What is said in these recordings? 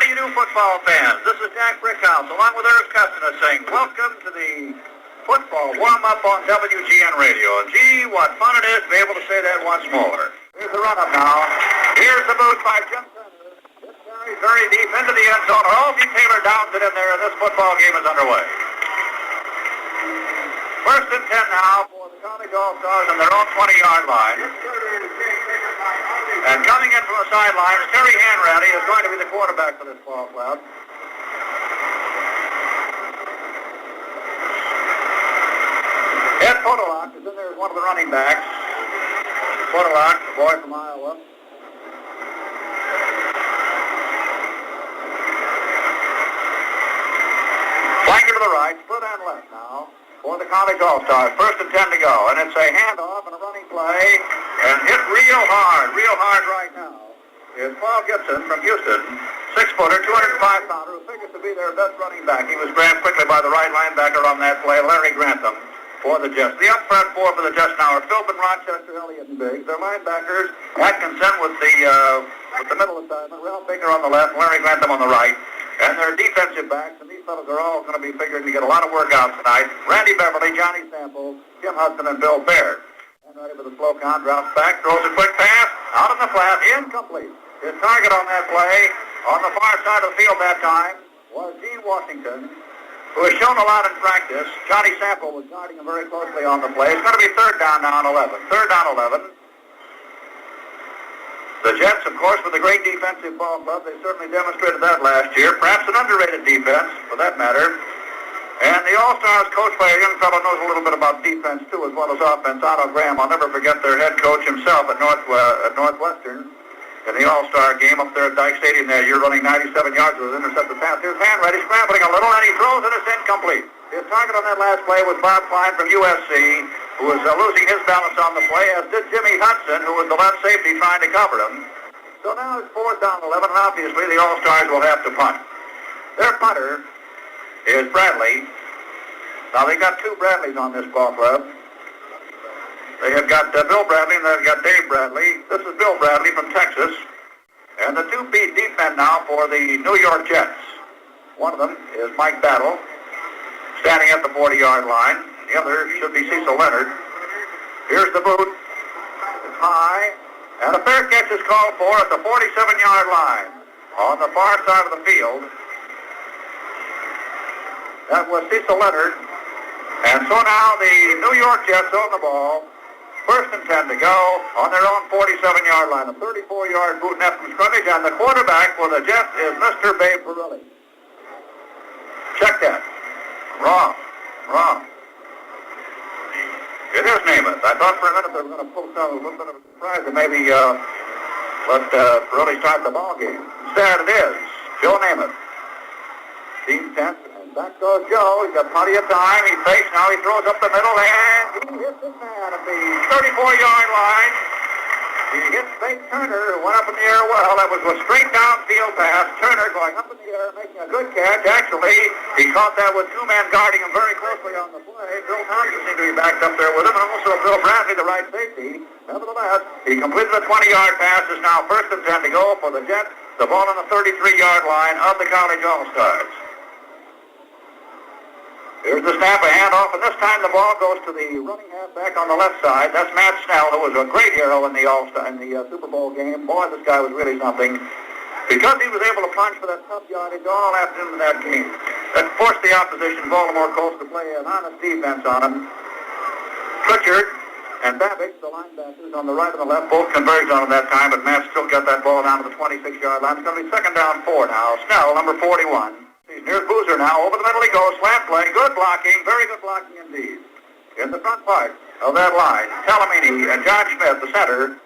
How do you do, football fans? This is Jack Brickhouse, along with Irv Custina, saying welcome to the football warm-up on WGN Radio. Gee, what fun it is to be able to say that once more. Here's the run-up now. Here's the boot by Jim Turner. It's very, very deep into the end zone. Rolsey Taylor downs it in there, and this football game is underway. First and 10 now for the College All-Stars on their own 20-yard line. And coming in from the sidelines, Terry Hanratty is going to be the quarterback for this ball club. Ed Podolak is in there as one of the running backs. Podolak, the boy from Iowa. Flanker to the right, split end left now for the College All-Stars. First and 10 to go, and it's a handoff and a running play, and hit real hard right now is Paul Gibson from Houston, 6-footer, 205-pounder, who figures to be their best running back. He was grabbed quickly by the right linebacker on that play, Larry Grantham, for the Jets. The up front four for the Jets now are Philbin, Rochester, Elliott, and Biggs. Their linebackers, Atkinson with the middle assignment, Ralph Baker on the left, Larry Grantham on the right. And their defensive backs, and these fellows are all going to be figuring to get a lot of work out tonight. Randy Beverly, Johnny Sample, Jim Hudson, and Bill Baird. And ready for the slow count, drops back, throws a quick pass, out in the flat, incomplete. His target on that play, on the far side of the field that time, was Gene Washington, who has shown a lot in practice. Johnny Sample was guarding him very closely on the play. It's going to be third down now on 11. Third down 11. The Jets, of course, with a great defensive ball club, they certainly demonstrated that last year. Perhaps an underrated defense, for that matter. And the All-Stars, coached by a young fellow, knows a little bit about defense, too, as well as offense. Otto Graham. I'll never forget their head coach himself at Northwestern in the All-Star game up there at Dyke Stadium that year, running 97 yards with an intercepted pass. Here's Hanratty scrambling a little, and he throws, and it's incomplete. His target on that last play was Bob Klein from USC, who was losing his balance on the play, as did Jimmy Hudson, who was the left safety trying to cover him. So now it's fourth down 11, and obviously the All-Stars will have to punt. Their punter is Bradley. Now they got two Bradleys on this ball club. They have got Bill Bradley, and they've got Dave Bradley. This is Bill Bradley from Texas. And the two deep men now for the New York Jets. One of them is Mike Battle, standing at the 40-yard line. The other should be Cecil Leonard. Here's the boot. It's high. And a fair catch is called for at the 47-yard line on the far side of the field. That was Cecil Leonard. And so now the New York Jets own the ball. First and 10 to go on their own 47-yard line. A 34-yard boot net from scrimmage. And the quarterback for the Jets is Mr. Babe Parilli. Check that. Wrong. It is Namath. I thought for a minute they were going to pull some a little bit of a surprise and maybe let Parilli start the ball game. Instead it is Joe Namath. Team 10, and back goes Joe. He's got plenty of time. He fakes. Now he throws up the middle, and he hits his man at the 34-yard line. He hits fake Turner, who went up in the air well. That was a straight downfield pass. Turner going up in the air, making a good catch. Actually, he caught that with two men guarding him very closely on the play. Bill Thompson seemed to be backed up there with him, and also Bill Bradley, the right safety. Nevertheless, he completed a 20-yard pass. It's now first and 10 to go for the Jets. The ball on the 33-yard line of the College All-Stars. Here's the snap, a handoff, and this time the ball goes to the running halfback on the left side. That's Matt Snell, who was a great hero in the Super Bowl game. Boy, this guy was really something. Because he was able to punch for that tough yardage all afternoon in that game. That forced the opposition, Baltimore Colts, to play an honest defense on him. Pritchard and Babbage, the linebackers on the right and the left, both converged on him that time, but Matt still got that ball down to the 26-yard line. It's going to be second down 4 now. Snell, number 41. Here's Boozer now. Over the middle he goes. Slant play. Good blocking. Very good blocking indeed. In the front part of that line, Talamini and John Smith, the center,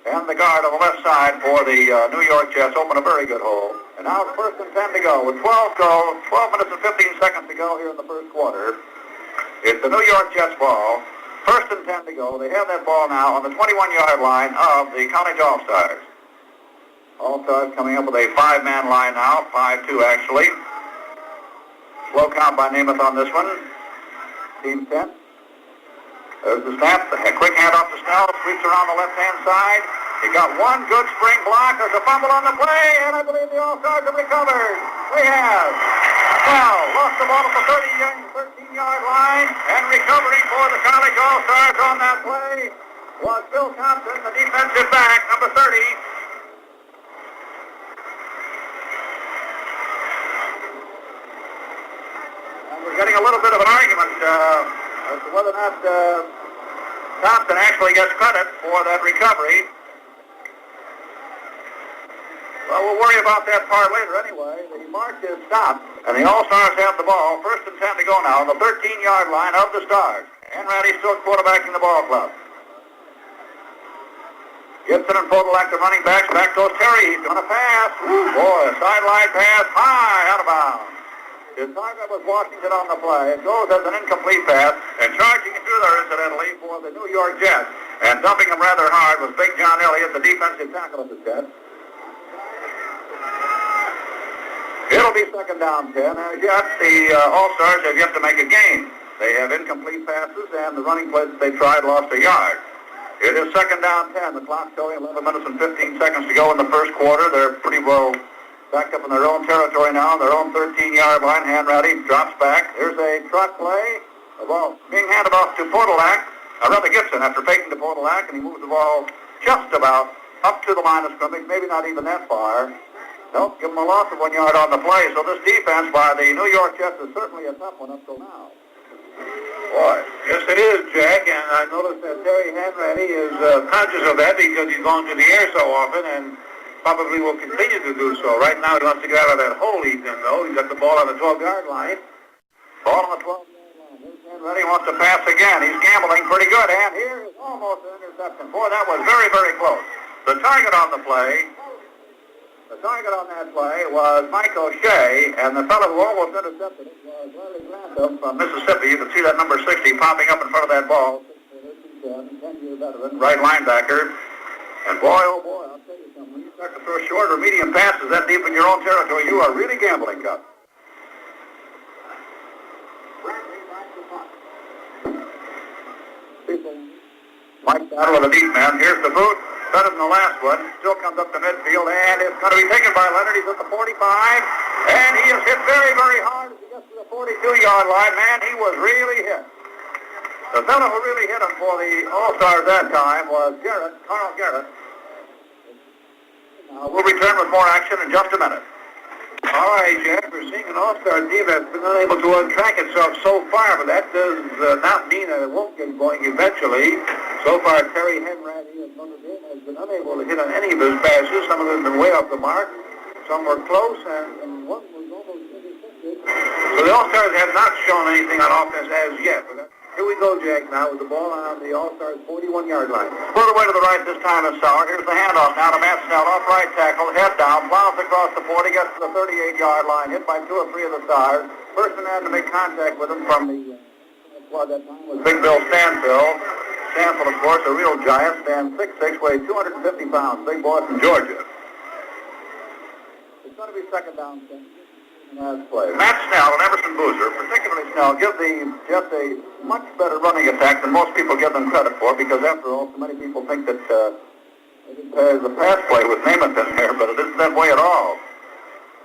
and the guard on the left side for the New York Jets open a very good hole. And now it's first and 10 to go. With 12 minutes and 15 seconds to go here in the first quarter. It's the New York Jets ball. First and 10 to go. They have that ball now on the 21-yard line of the College All-Stars. All-Stars coming up with a 5-man line now. 5-2 actually. Slow count by Namath on this one. Team 10. There's the snap. A quick handoff to Snell. Sweeps around the left-hand side. He got one good spring block. There's a fumble on the play, and I believe the All-Stars have recovered. We have. Well, lost the ball at the 13-yard line, and recovering for the college All-Stars on that play was Bill Thompson, the defensive back, number 30. And we're getting a little bit of an argument as to whether or not Thompson actually gets credit for that recovery. Well, we'll worry about that part later anyway. The march is stopped, and the All-Stars have the ball. First and 10 to go now on the 13-yard line of the Stars. Hanratty still quarterbacking the ball club. Gibson and Podolak, the running backs. Back goes Terry. He's going to pass. Ooh, boy, a sideline pass high out of bounds. His target was Washington on the play. It goes as an incomplete pass, and charging it through there, incidentally, for the New York Jets. And dumping him rather hard was Big John Elliott, the defensive tackle of the Jets. It'll be second down 10. As yet, the All-Stars have yet to make a gain. They have incomplete passes, and the running plays that they tried lost a yard. It is second down 10. The clock showing 11 minutes and 15 seconds to go in the first quarter. They're pretty well backed up in their own territory now, their own 13-yard line. Hanratty drops back. There's a trot play. The ball being handed off to Podolak, rather Gibson, after faking to Podolak, and he moves the ball just about up to the line of scrimmage, maybe not even that far. Nope, give them a loss of 1 yard on the play. So this defense by the New York Jets is certainly a tough one up till now. Boy, yes it is, Jack, and I noticed that Terry Hanratty is conscious of that because he's gone to the air so often and probably will continue to do so. Right now he wants to get out of that hole he's in, though. He's got the ball on the 12-yard line. Ball on the 12-yard line. Here's Hanratty wants to pass again. He's gambling pretty good, and here is almost an interception. Boy, that was very, very close. The target on the play... The target on that play was Mike O'Shea, and the fellow who almost intercepted it was Larry Grantham from Mississippi. You can see that number 60 popping up in front of that ball. 10-year veteran, right linebacker. And boy, oh boy, I'll tell you something. When you start to throw short or medium passes that deep in your own territory, you are really gambling, Cup. Mike battle with a deep man. Here's the boot. Better than the last one. Still comes up to midfield, and it's going to be taken by Leonard. He's at the 45, and he is hit very, very hard as he gets to the 42-yard line. Man, he was really hit. The fellow who really hit him for the All-Stars that time was Carl Garrett. We'll return with more action in just a minute. All right, Jack, we're seeing an All-Star team that's been unable to untrack itself so far, but that does not mean that it won't get going eventually. So far, Terry Hanratty of Notre Dame has been unable to hit on any of his passes. Some of them have been way off the mark. Some were close, and one was almost intercepted. So the All-Stars have not shown anything on offense as yet. Here we go, Jack, now with the ball on the All-Stars 41-yard line. Split away to the right this time is Sauer. Here's the handoff now to Matt Snell, off right tackle, head down, plows across the 40, gets to the 38-yard line, hit by 2 or 3 of the Stars. First man had to make contact with him from the squad that time was Big Bill Stanfield. Stanfield, of course, a real giant, stands 6'6", weighs 250 pounds, big boy from Georgia. It's going to be second down, play. Matt Snell and Emerson Boozer, particularly Snell, give the Jets a much better running attack than most people give them credit for, because after all, so many people think that there's a pass play with Namath in there, but it isn't that way at all.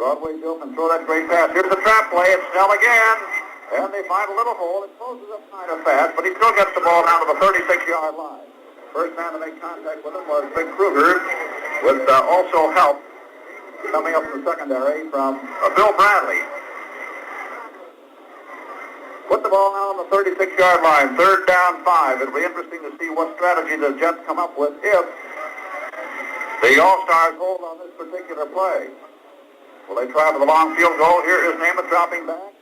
Broadway Joe can throw that great pass. Here's the trap play. It's Snell again, and they find a little hole. It closes up kind of fast, but he still gets the ball down to the 36-yard line. First man to make contact with him was Big Kruger, with also help coming up from the secondary from Bill Bradley. Put the ball now on the 36-yard line, third down 5. It'll be interesting to see what strategy the Jets come up with if the All-Stars hold on this particular play. Will they try for the long field goal? Here is Namath dropping back.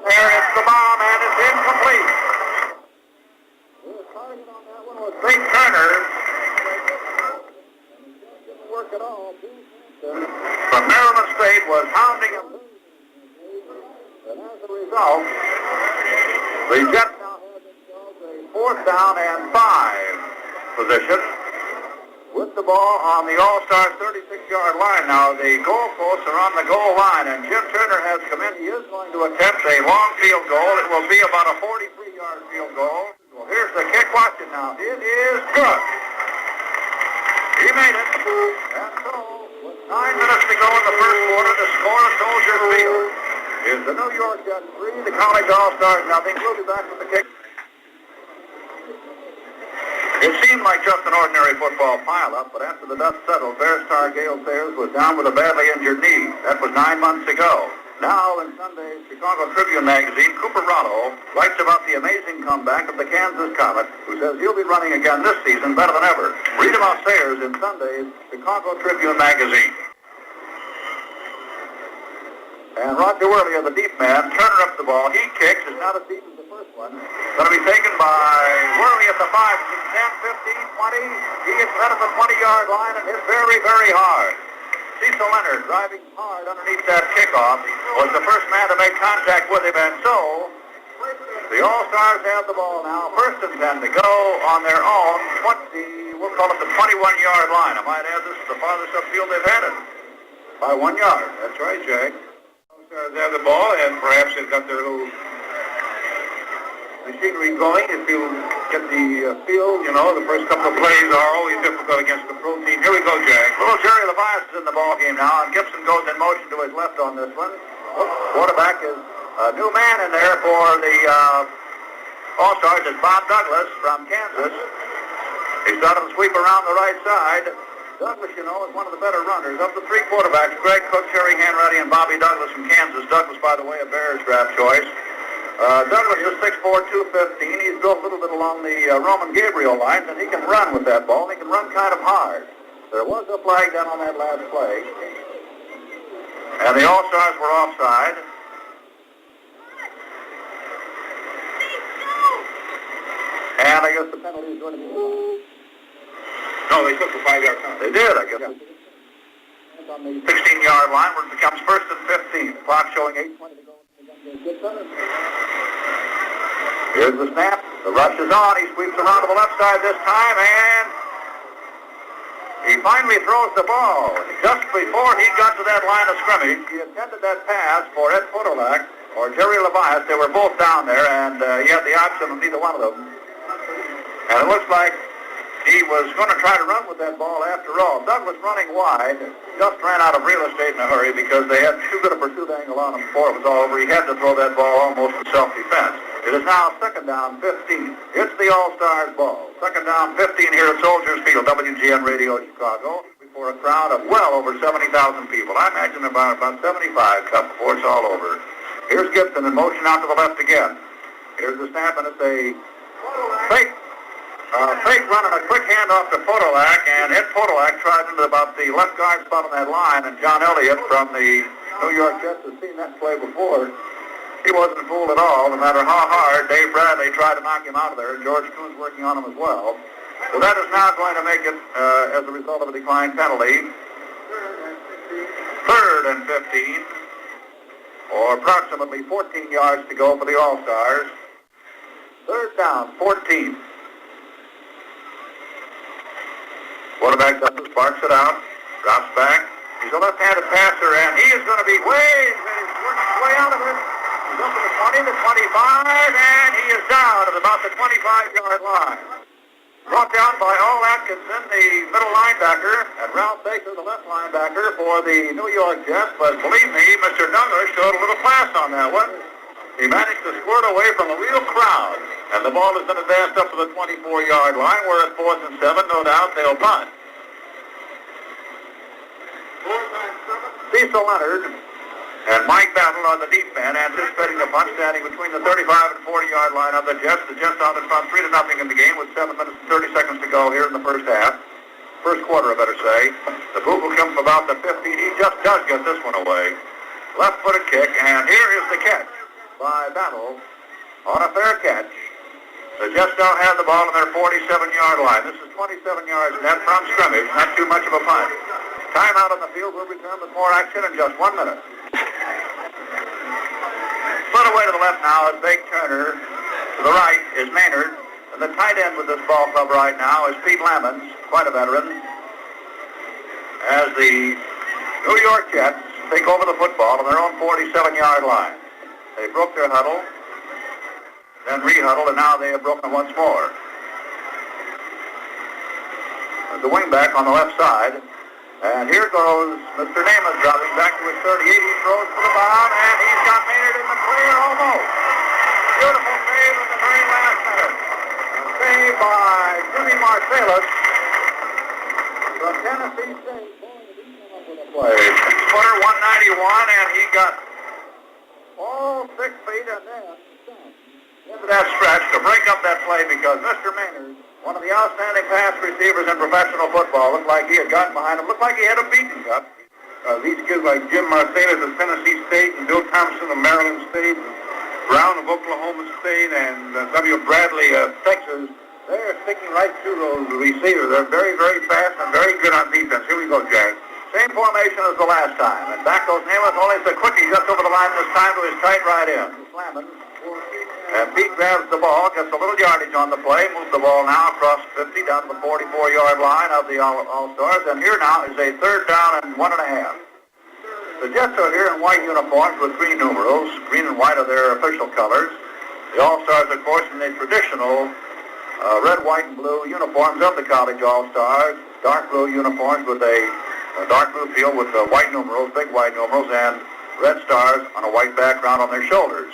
There it's the bomb, and it's incomplete. The target on that one was Big Turner. Didn't work at all. From Maryland State was hounding him. And as a result, the Jets now have themselves a 4th down and 5 position with the ball on the All-Star 36-yard line. Now the goalposts are on the goal line, and Jim Turner has come in. He is going to attempt a long field goal. It will be about a 43-yard field goal. Well, here's the kick. Watch it now. It is good. He made it. And so, with 9 minutes to go in the first quarter, the score of Soldier Field is the New York Jets 3, the College All-Stars nothing. We'll be back with the kick. It seemed like just an ordinary football pileup, but after the dust settled, Bear star Gale Sayers was down with a badly injured knee. That was 9 months ago. Now, in Sunday's Chicago Tribune magazine, Cooper Rotto writes about the amazing comeback of the Kansas Comet, who says he'll be running again this season better than ever. Read about Sayers in Sunday's Chicago Tribune magazine. And Roger Worley, the deep man, Turner up the ball. He kicks. It's not as deep as the first one. Going to be taken by Worley at the 5, 10, 15, 20. He is set at the 20-yard line and hit very, very hard. Cecil Leonard driving hard underneath that kickoff was the first man to make contact with him, and so the All-Stars have the ball now. First and 10 to go on their own 20, we'll call it the 21-yard line. I might add this is the farthest upfield they've had it by 1 yard. That's right, Jay. They have the ball, and perhaps they've got their little machinery going. If you get the field, you know, the first couple of plays are always difficult against the pro team. Here we go, Jack. Little Jerry Levias is in the ball game now, and Gibson goes in motion to his left on this one. Quarterback is a new man in there for the All-Stars. It's Bob Douglas from Kansas. He started to sweep around the right side. Douglas, you know, is one of the better runners. Of the 3 quarterbacks, Greg Cook, Jerry Hanratty, and Bobby Douglas from Kansas. Douglas, by the way, a Bears draft choice. Douglas is 6'4", 215. He's built a little bit along the Roman Gabriel lines, and he can run with that ball. He can run kind of hard. There was a flag down on that last play. And the All-Stars were offside. And I guess the penalty is going to be... No, they took the 5-yard penalty. They did, I guess. Yeah. On the 16-yard line where it becomes first and 15. The clock showing 8:20 to go. Here's the snap. The rush is on. He sweeps around to the left side this time, and he finally throws the ball. Just before he got to that line of scrimmage, he intended that pass for Ed Podolak or Jerry Levias. They were both down there, and he had the option of neither one of them. And it looks like he was going to try to run with that ball after all. Douglas running wide, just ran out of real estate in a hurry because they had too good a pursuit angle on him before it was all over. He had to throw that ball almost in self-defense. It is now second down 15. It's the All-Stars ball. Second down 15 here at Soldiers Field, WGN Radio Chicago, before a crowd of well over 70,000 people. I imagine about 75 cut before it's all over. Here's Gibson in motion out to the left again. Here's the snap, and it's a fake running a quick handoff to Podolak, and Ed Podolak tried into about the left guard spot on that line, and John Elliott from the New York Jets has seen that play before. He wasn't fooled at all, no matter how hard Dave Bradley tried to knock him out of there, and George Coons working on him as well. So that is now going to make it, as a result of a declined penalty, third and 15, or approximately 14 yards to go for the All-Stars. Third down, 14. Quarterback Douglas barks it out, drops back. He's a left-handed passer, and he is going to be he's working his way out of it. He's up to the 20, the 25, and he is down at about the 25-yard line. Brought down by Al Atkinson, the middle linebacker, and Ralph Baker, the left linebacker for the New York Jets. But believe me, Mr. Douglas showed a little class on that one. He managed to squirt away from a real crowd. And the ball has been advanced up to the 24-yard line. We're at 4th and 7. No doubt they'll punt. Cecil Leonard and Mike Battle on the deep end, anticipating the punt, standing between the 35 and 40-yard line of the Jets. The Jets out in front 3-0 in the game with 7 minutes and 30 seconds to go here in the first half. First quarter, I better say. The boot will come from about the 15. He just does get this one away. Left-footed kick, and here is the catch by Battle on a fair catch. The Jets don't have the ball on their 47-yard line. This is 27 yards net from scrimmage, not too much of a punt. Timeout on the field. We'll return with more action in just 1 minute. Split away to the left now is Bake Turner. To the right is Maynard. And the tight end with this ball club right now is Pete Lamons, quite a veteran. As the New York Jets take over the football on their own 47-yard line. They broke their huddle, then rehuddled, and now they have broken once more. the wingback on the left side. And here goes Mr. Namath dropping back to his 38. He throws for the bound, and he's got Maynard in the clear almost. Beautiful save at the very last minute. Save by Jimmy Marsalis from Tennessee State. Six-footer, 191, and he got all 6 feet and then into that stretch to break up that play because Mr. Maynard, one of the outstanding pass receivers in professional football, looked like he had gotten behind him, looked like he had a beating cut. These kids like Jim Marsalis of Tennessee State and Bill Thompson of Maryland State, and Brown of Oklahoma State, and W. Bradley of Texas, they're sticking right to those receivers. They're very, very fast and very good on defense. Here we go, Jack. Same formation as the last time. And back goes Namath, only it's a quickie just over the line this time to his tight right end. Slamming. And Pete grabs the ball, gets a little yardage on the play, moves the ball now across 50 down to the 44-yard line of the All-Stars. And here now is a 3rd down and 1.5. The Jets are here in white uniforms with green numerals. Green and white are their official colors. The All-Stars, of course, in the traditional red, white, and blue uniforms of the college All-Stars. Dark blue uniforms with a dark blue field with white numerals, big white numerals, and red stars on a white background on their shoulders.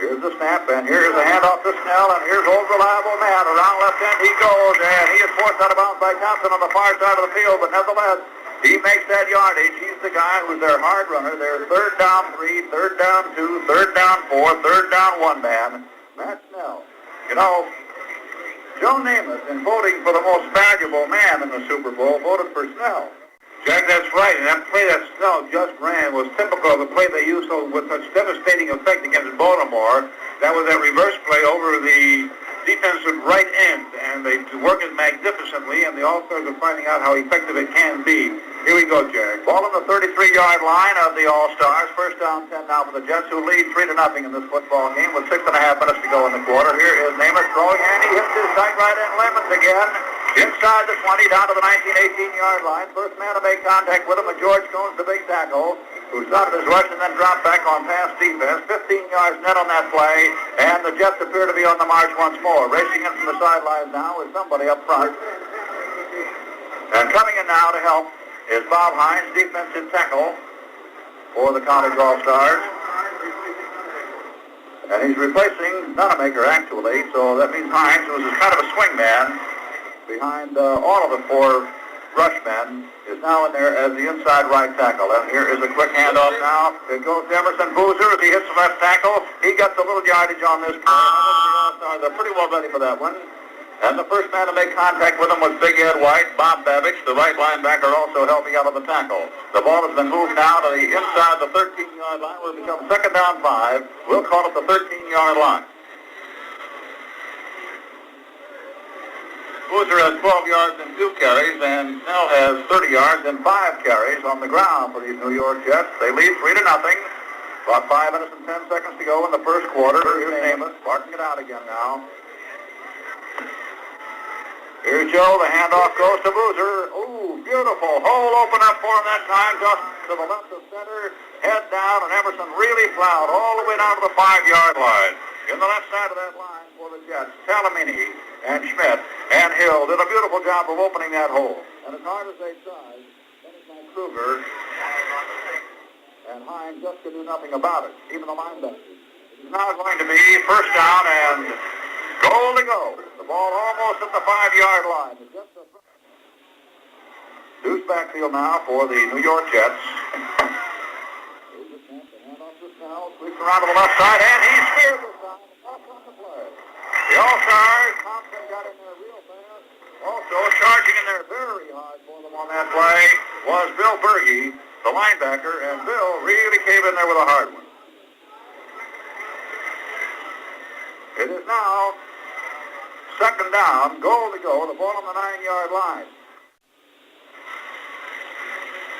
Here's the snap, and here's a handoff to Snell, and here's old reliable man. Around left end he goes, and he is forced out of bounds by Thompson on the far side of the field, but nevertheless, he makes that yardage. He's the guy who's their hard runner, their 3rd down 3, 3rd down 2, 3rd down 4, 3rd down 1 man, Matt Snell. You know, Joe Namath, in voting for the most valuable man in the Super Bowl, voted for Snell. Jack, that's right, and that play that Snell just ran was typical of the play they used with such devastating effect against Baltimore. That was that reverse play over the defensive right end, and they work it magnificently, and the All-Stars are finding out how effective it can be. Here we go, Jack. Ball on the 33-yard line of the All-Stars. 1st down 10 now for the Jets, who lead 3-0 in this football game with 6.5 minutes to go in the quarter. Here is Namath throwing, and he hits his tight right end Lemons again. Inside the 20, down to the 19-18-yard line. First man to make contact with him, and George Cones, the big tackle, who started his rush and then dropped back on pass defense. 15 yards net on that play, and the Jets appear to be on the march once more. Racing in from the sidelines now is somebody up front. And coming in now to help is Bob Hines, defensive tackle for the college All-Stars. And he's replacing Nonamaker, actually, so that means Hines, who is kind of a swing man behind all of the 4 rush men, is now in there as the inside right tackle. And here is a quick handoff now. It goes to Emerson Boozer as he hits the left tackle. He gets a little yardage on this play. The All-Stars are pretty well ready for that one. And the first man to make contact with him was Big Ed White. Bob Babbage, the right linebacker, also helping out on the tackle. The ball has been moved now to the inside the 13-yard line. Will become 2nd down 5. We'll call it the 13-yard line. Boozer has 12 yards and 2 carries, and Snell has 30 yards and 5 carries on the ground for these New York Jets. They lead 3-0. About 5 minutes and 10 seconds to go in the first quarter. Here's Namath, barking it out again now. Here's Joe. The handoff goes to Boozer. Ooh, beautiful. Hole open up for him that time, just to the left of center. Head down, and Emerson really plowed all the way down to the 5-yard line. In the left side of that line for the Jets, Talamini and Schmidt and Hill did a beautiful job of opening that hole. And as hard as they tried, Kruger and Hines just could do nothing about it, even the linebackers. It is now going to be 1st down and goal to go. The ball almost at the 5-yard line. The Jets are deuce backfield now for the New York Jets. Sweeps around to the left side, and he spears this time. Up on the play. The All-Stars, Thompson got in there real fast. Also charging in there very hard for them on that play was Bill Berge, the linebacker, and Bill really came in there with a hard one. It is now 2nd down, goal to go, the ball on the 9-yard line.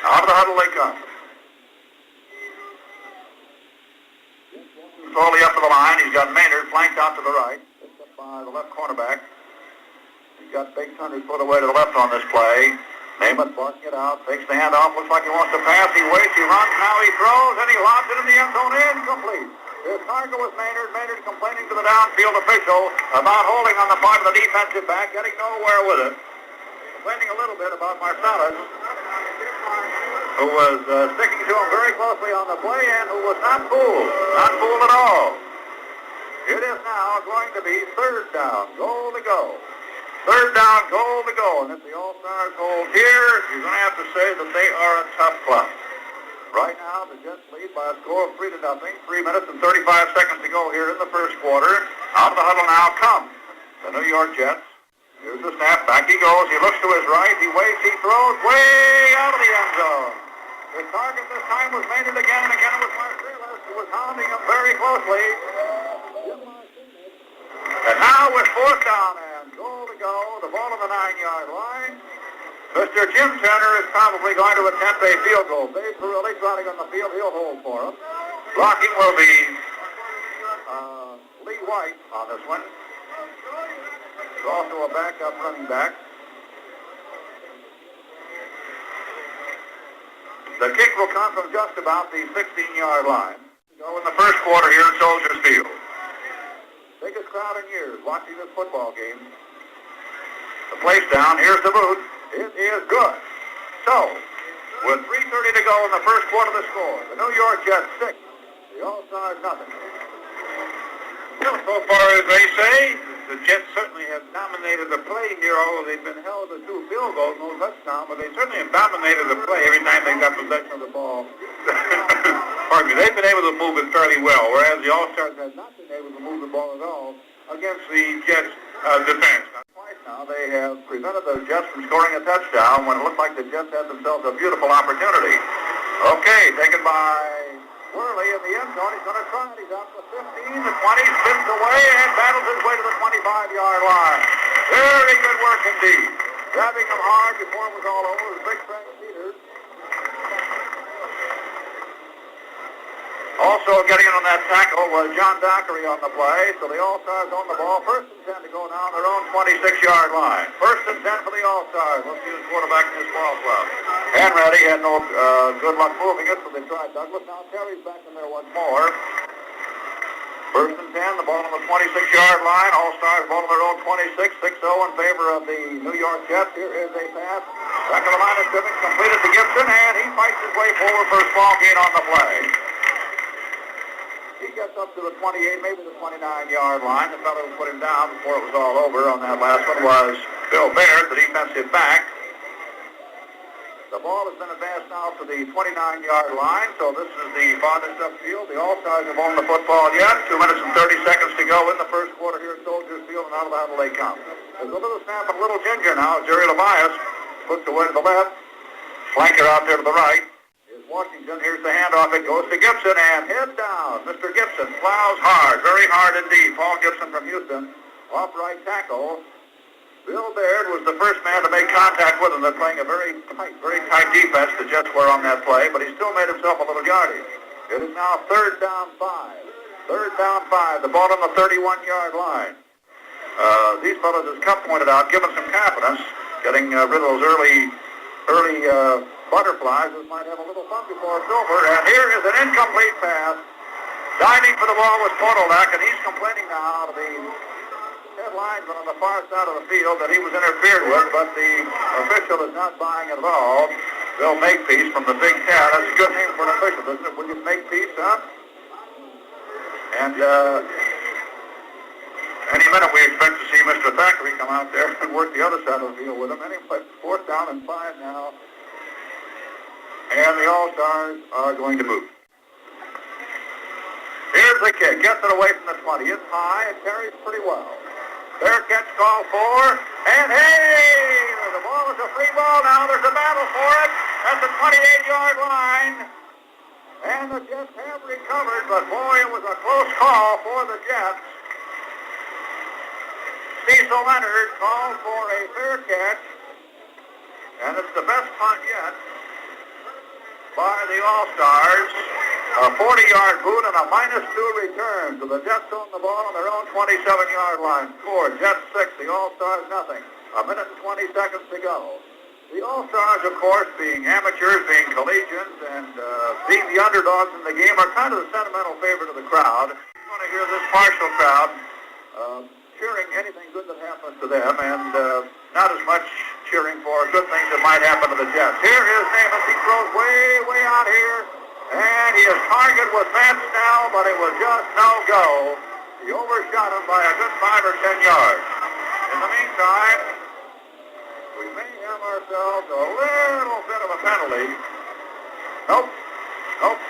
Out of the huddle they come. Slowly up to the line. He's got Maynard flanked out to the right. Picked up by the left cornerback. He's got Big 100 foot away to the left on this play. Namath barking it out. Takes the handoff. Looks like he wants to pass. He waits. He runs. Now he throws. And he lobs it in the end zone. Incomplete. His target was Maynard. Maynard complaining to the downfield official about holding on the part of the defensive back. Getting nowhere with it. complaining a little bit about Marcellus, who was sticking to him very closely on the play and who was not fooled. Not fooled at all. It is now going to be third down, goal to go. Third down, goal to go. And if the All-Stars hold here, you're going to have to say that they are a tough club. Right now, the Jets lead by a score of 3-0. 3 minutes and 35 seconds to go here in the first quarter. Out of the huddle now come the New York Jets. Here's the snap. Back he goes. He looks to his right. He waits. He throws way out of the end zone. The target this time was made it again and again. It was Marcellus who was hounding him very closely. And now with fourth down and goal to go. The ball on the 9-yard line. Mr. Jim Turner is probably going to attempt a field goal. Dave Perilli trotting on the field. He'll hold for him. Blocking will be Lee White on this one. He's also a backup running back. The kick will come from just about the 16-yard line. Go in the first quarter here at Soldiers Field. Biggest crowd in years watching this football game. The place down. Here's the boot. It is good. So, with 3:30 to go in the first quarter of the score, the New York Jets 6, the All-Stars nothing. Well, so far as they say, the Jets certainly have dominated the play here, although they've been held to 2 field goals, no touchdown, but they certainly have dominated the play every time they got possession of the ball. Pardon me, they've been able to move it fairly well, whereas the All-Stars have not been able to move the ball at all against the Jets' defense. Twice now they have prevented the Jets from scoring a touchdown when it looked like the Jets had themselves a beautiful opportunity. Okay, taken by Worley in the end zone. He's going to try it. He's out to the 15, the 20, spins away, and battles his way to the 25-yard line. Very good work indeed. Grabbing him hard before it was all over was Big Frank Peters. Also getting in on that tackle was John Dockery on the play, so the All-Stars on the ball. First and 10 to go now on their own 26-yard line. First and 10 for the All-Stars. Let's see the quarterback in this ball club. Hanratty had no good luck moving it, so they tried Douglas. Now Terry's back in there once more. First and 10, the ball on the 26-yard line. All-Stars ball on their own 26, 6-0 in favor of the New York Jets. Here is a pass. Back of the line of scrimmage, completed to Gibson, and he fights his way forward for a small gain on the play. He gets up to the 28, maybe the 29-yard line. The fellow who put him down before it was all over on that last one was Bill Baird, the defensive back. The ball has been advanced now to the 29-yard line, so this is the farthest upfield. The All-Stars have owned the football yet. 2 minutes and 30 seconds to go in the first quarter here at Soldiers Field, and out of the huddle they come. There's a little snap and a little ginger now. Jerry Levias puts away to the left. Flanker out there to the right. Here's Washington. Here's the handoff. It goes to Gibson, and head down. Mr. Gibson plows hard, very hard indeed. Paul Gibson from Houston, off right tackle. Bill Baird was the first man to make contact with him. They're playing a very tight defense. The Jets were on that play, but he still made himself a little yardage. It is now third down 5. Third down 5. The ball on the 31-yard line. These fellows, as Cup pointed out, given some confidence, getting rid of those early butterflies that might have a little fun before it's over. And here is an incomplete pass. Diving for the ball was Podolak, and he's complaining now to the head lineman on the far side of the field that he was interfered with, but the official is not buying it at all. Bill Makepeace from the Big Ten. That's a good name for an official, isn't it? Will you Makepeace, huh? And any minute we expect to see Mr. Thackeray come out there and work the other side of the field with him. Anyway, fourth down and 5 now. And the All-Stars are going to move. Here's the kick. Gets it away from the 20. It's high. It carries pretty well. Fair catch called for. And hey! The ball is a free ball now. There's a battle for it at the 28-yard line. And the Jets have recovered, but boy, it was a close call for the Jets. Cecil Leonard called for a fair catch. And it's the best punt yet by the All-Stars. A 40-yard boot and a -2 return. So the Jets own the ball on their own 27-yard line. Score, Jets 6, the All-Stars nothing. A minute and 20 seconds to go. The All-Stars, of course, being amateurs, being collegians, and being the underdogs in the game, are kind of the sentimental favorite of the crowd. You're going to hear this partial crowd cheering anything good that happens to them, and not as much cheering for good things that might happen to the Jets. Here is Namath. He throws way out here. And his target was Matt Snell, but it was just no go. He overshot him by a good 5 or 10 yards. In the meantime, we may have ourselves a little bit of a penalty. Nope,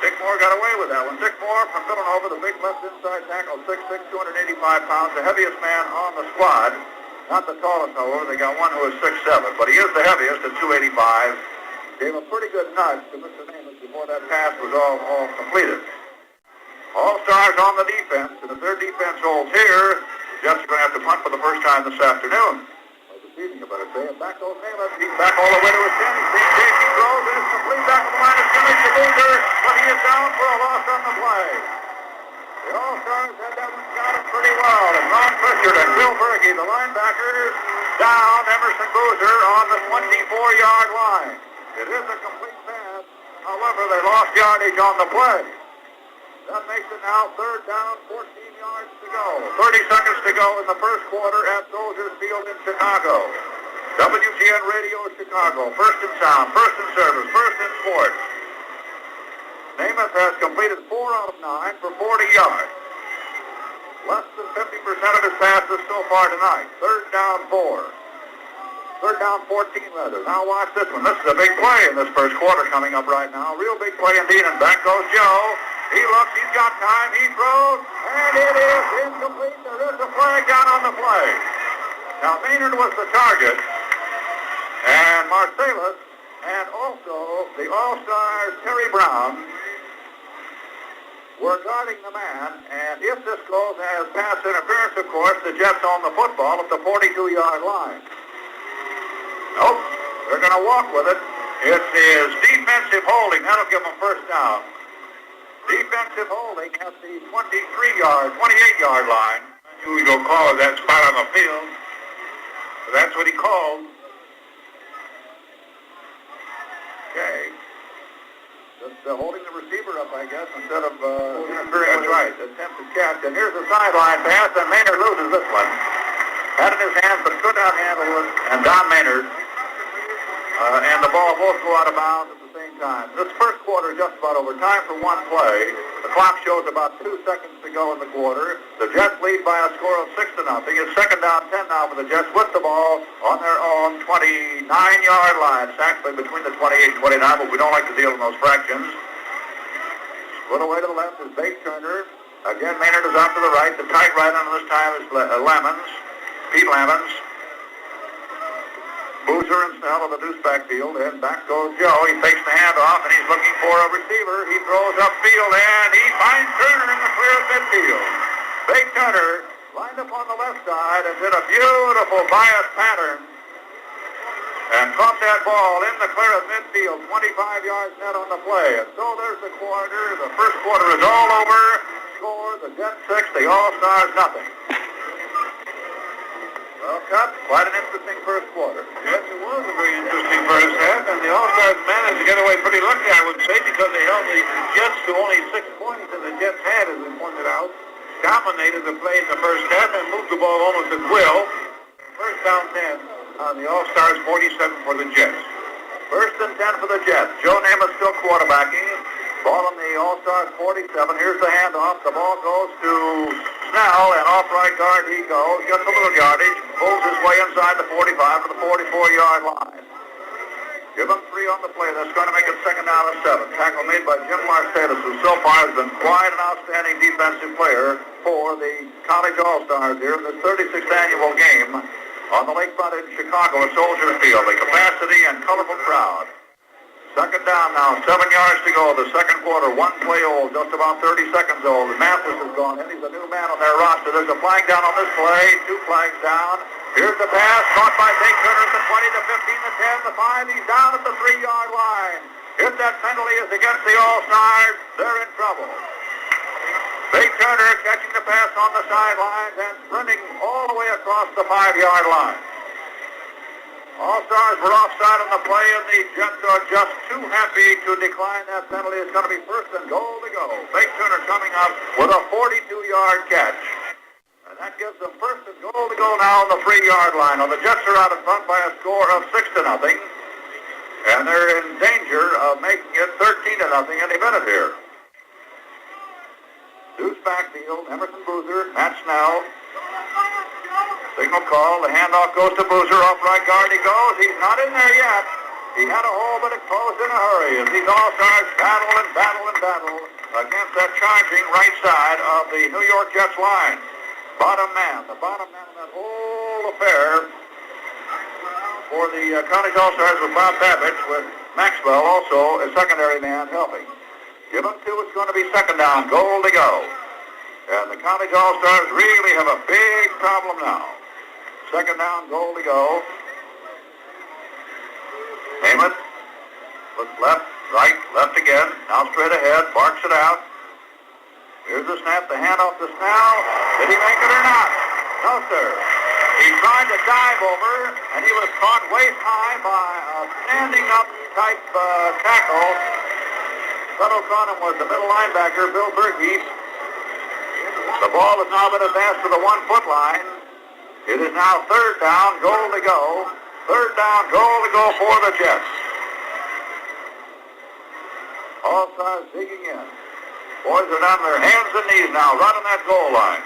Dick Moore got away with that one. Dick Moore from Villanova, the big left inside tackle, 6'6", 285 pounds, the heaviest man on the squad. Not the tallest, however. They got one who is 6'7", but he is the heaviest at 285. Gave a pretty good nudge to Mr. Namath before that pass was all completed. All-Stars on the defense, and if their defense holds here, the Jets are going to have to punt for the first time this afternoon. Or this evening, I better say. And back goes Namath. He's back all the way to his 10. He's being chased. He throws, and it's complete back on the line of scrimmage to Boozer, but he is down for a loss on the play. The All-Stars had that one scouted pretty well. And Ron Pritchard and Bill Berge, the linebackers, down Emerson Boozer on the 24-yard line. It is a complete pass. However, they lost yardage on the play. That makes it now 3rd down, 14 yards to go. 30 seconds to go in the first quarter at Soldier Field in Chicago. WGN Radio Chicago. First and sound, first in service, first in sports. Namath has completed 4 out of 9 for 40 yards. Less than 50% of his passes so far tonight. 3rd down 4. 3rd down 14 rather. Now watch this one. This is a big play in this first quarter coming up right now. Real big play indeed, and back goes Joe. He looks, he's got time, he throws, and it is incomplete. There is a flag down on the play. Now Maynard was the target, and Marsalis, and also the All-Stars Terry Brown were guarding the man, and if this goes as pass interference, of course, the Jets own the football at the 42-yard line. Nope, they're going to walk with it. It is defensive holding. That'll give them first down. Defensive holding at the 28-yard line. Who we go call it that spot on the field. So that's what he called. Okay. Just holding the receiver up, I guess, instead of interfering. That's right. Attempted catch. And here's the sideline pass, and Maynard loses this one. Had it in his hands, but could not handle it. And Don Maynard and the ball both go out of bounds at the same time. This first quarter is just about over. Time for one play. The clock shows about 2 seconds to go in the quarter. The Jets lead by a score of 6-0. It's 2nd down 10 now for the Jets with the ball on their own 29-yard line. It's actually between the 28 and 29, but we don't like to deal in those fractions. Split away to the left is Bate Turner. Again, Maynard is out to the right. The tight right end this time is Pete Lamons. Boozer and Snell on the deuce backfield, and back goes Joe. He fakes the handoff, and he's looking for a receiver. He throws upfield, and he finds Turner in the clear of midfield. Bate Turner lined up on the left side and did a beautiful bias pattern and caught that ball in the clear of midfield, 25 yards net on the play. And so there's the quarter. The first quarter is all over. Score, the Jets 6, the All-Stars nothing. Well, Cut, quite an interesting first quarter. Yes, it was a very interesting first half, and the All-Stars managed to get away pretty lucky, I would say, because they held the Jets to only 6 points, and the Jets had, as we pointed out, dominated the play in the first half and moved the ball almost at will. First down 10 on the All-Stars, 47 for the Jets. First and 10 for the Jets. Joe Namath still quarterbacking. Ball on the All-Stars 47. Here's the handoff. The ball goes to Snell, and off right guard he goes. Gets a little yardage. Pulls his way inside the 45 to the 44-yard line. Give him 3 on the play. That's going to make it 2nd down and 7. Tackle made by Jim Marsalis, who so far has been quite an outstanding defensive player for the College All-Stars here in the 36th annual game on the lakefront in Chicago at Soldier Field. A capacity and colorful crowd. 2nd down now, 7 yards to go. The second quarter, 1 play old, just about 30 seconds old. Mathis has gone in. He's a new man on their roster. There's a flag down on this play. 2 flags down. Here's the pass, caught by Bate Turner at the 20, the 15, the 10, the 5. He's down at the 3-yard line. If that penalty is against the All-Stars, they're in trouble. Bate Turner catching the pass on the sidelines and sprinting all the way across the 5-yard line. All-Stars were offside on the play, and the Jets are just too happy to decline that penalty. It's going to be 1st and goal to go. Bate Turner coming up with a 42-yard catch. And that that gives them first and goal to go now on the 3-yard line. Now the Jets are out in front by a score of 6-0. And they're in danger of making it 13-0 any minute here. Deuce backfield, Emerson Boozer, Matt Snell. Signal call, the handoff goes to Boozer, off right guard he goes. He's not in there yet. He had a hole, but it closed in a hurry as these All-Stars battle against that charging right side of the New York Jets line. The bottom man in that whole affair for the College All-Stars was Bob Babbage, with Maxwell also a secondary man helping. Give them two, it's going to be second down, goal to go. And the College All-Stars really have a big problem now. Second down, goal to go. Namath looks left, right, left again. Now straight ahead, barks it out. Here's the snap, the handoff to Snell. Did he make it or not? No, sir. He tried to dive over, and he was caught waist high by a standing up type tackle. Tuttle caught him was the middle linebacker, Bill Berkey. The ball has now been advanced to the 1-foot line. It is now third down, goal to go. Third down, goal to go for the Jets. All-Stars digging in. Boys are down their hands and knees now, running that goal line.